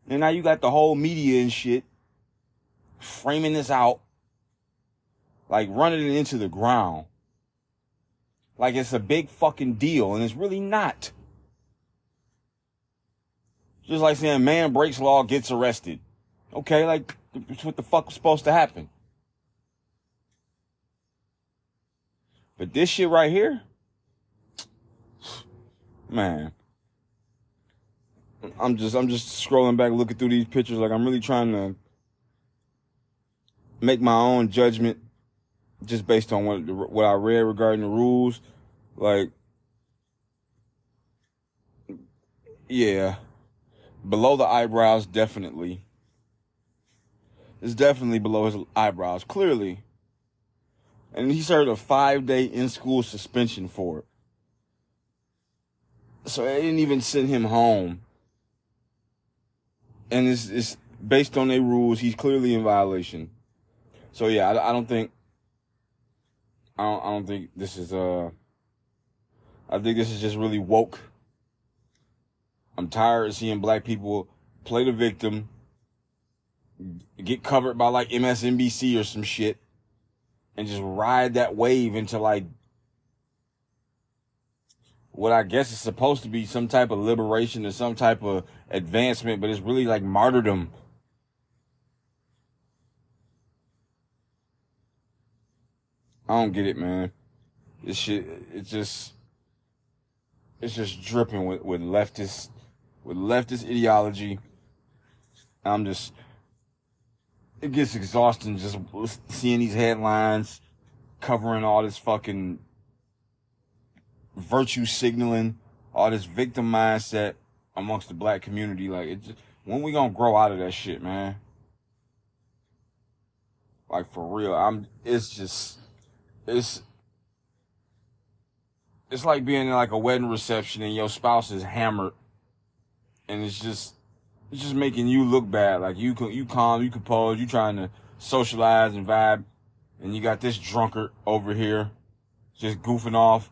And now you got the whole media and shit framing this out, like running it into the ground, like it's a big fucking deal, and it's really not. Just like saying man breaks law, gets arrested. Okay, like it's what the fuck was supposed to happen. But this shit right here, man, I'm just scrolling back, looking through these pictures, like I'm really trying to make my own judgment just based on what I read regarding the rules. Like, yeah, below the eyebrows, definitely. It's definitely below his eyebrows, clearly. And he served a 5-day in-school suspension for it. So they didn't even send him home. And it's based on their rules. He's clearly in violation. So yeah, I don't think this is I think this is just really woke. I'm tired of seeing black people play the victim, get covered by like MSNBC or some shit, and just ride that wave into like what I guess is supposed to be some type of liberation or some type of advancement, but it's really like martyrdom. I don't get it, man. This shit, it's just dripping with leftist ideology. It gets exhausting just seeing these headlines covering all this fucking virtue signaling, all this victim mindset amongst the black community. Like, when we gonna grow out of that shit, man? Like, for real, it's like being in like a wedding reception and your spouse is hammered, and it's just making you look bad. Like you calm, you compose, you trying to socialize and vibe, and you got this drunkard over here just goofing off,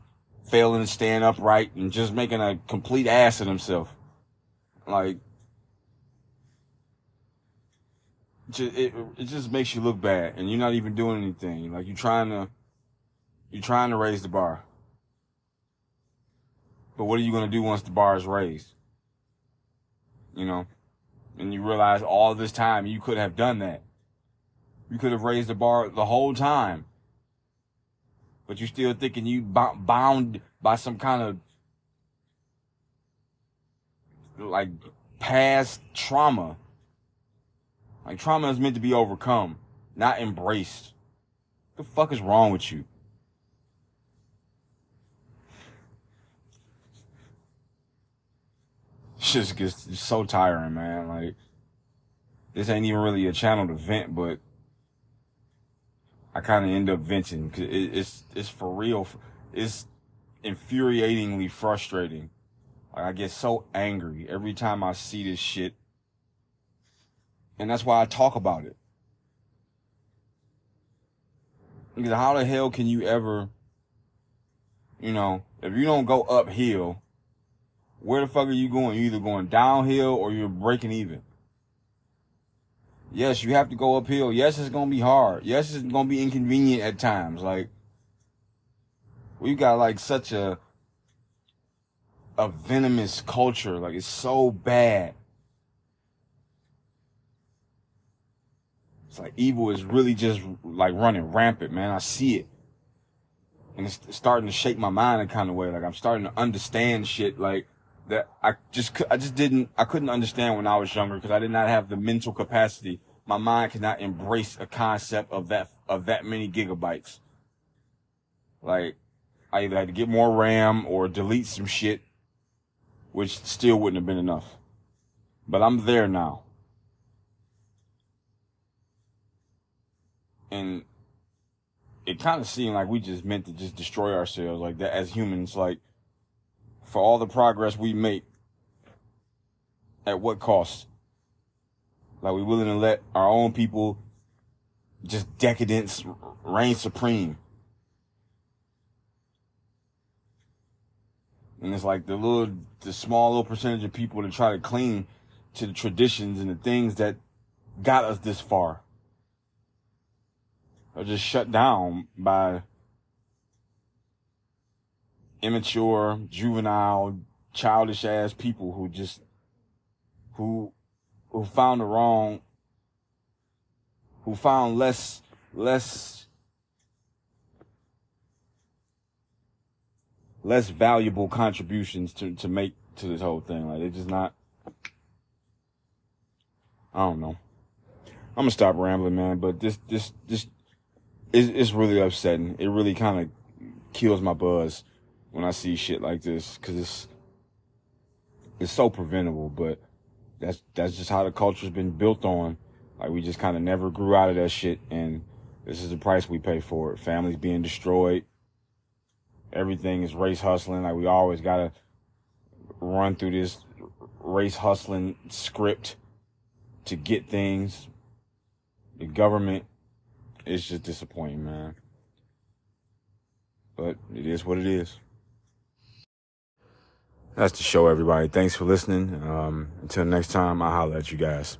failing to stand upright, and just making a complete ass of himself. Like, it just makes you look bad, and you're not even doing anything. Like, you're trying to raise the bar. But what are you going to do once the bar is raised? You know? And you realize all this time you could have done that. You could have raised the bar the whole time. But you're still thinking you bound by some kind of like past trauma. Like, trauma is meant to be overcome, not embraced. What the fuck is wrong with you? Shit gets so tiring, man. Like, this ain't even really a channel to vent, but I kind of end up venting because it's for real. It's infuriatingly frustrating. Like, I get so angry every time I see this shit. And that's why I talk about it. Because how the hell can you ever, if you don't go uphill, where the fuck are you going? You're either going downhill or you're breaking even. Yes, you have to go uphill. Yes, it's going to be hard. Yes, it's going to be inconvenient at times. Like, we got like such a venomous culture. Like, it's so bad. It's like evil is really just like running rampant, man. I see it. And it's starting to shake my mind in a kind of way. Like, I'm starting to understand shit like that I couldn't understand when I was younger because I did not have the mental capacity my mind cannot embrace a concept of that many gigabytes. Like, I either had to get more RAM or delete some shit, which still wouldn't have been enough. But I'm there now. And it kind of seemed like we just meant to just destroy ourselves like that as humans. Like, for all the progress we make, at what cost? Like, we willing to let our own people just decadence reign supreme. And it's like the small little percentage of people that try to cling to the traditions and the things that got us this far are just shut down by immature, juvenile, childish ass people who found the wrong, who found less valuable contributions to make to this whole thing. Like, they're just not, I don't know. I'm gonna stop rambling, man, but this is really upsetting. It really kind of kills my buzz when I see shit like this, because it's so preventable, but that's just how the culture's been built on. Like, we just kind of never grew out of that shit, and this is the price we pay for it. Families being destroyed. Everything is race hustling. Like, we always gotta run through this race hustling script to get things. The government is just disappointing, man. But it is what it is. That's the show, everybody. Thanks for listening. Until next time, I'll holler at you guys.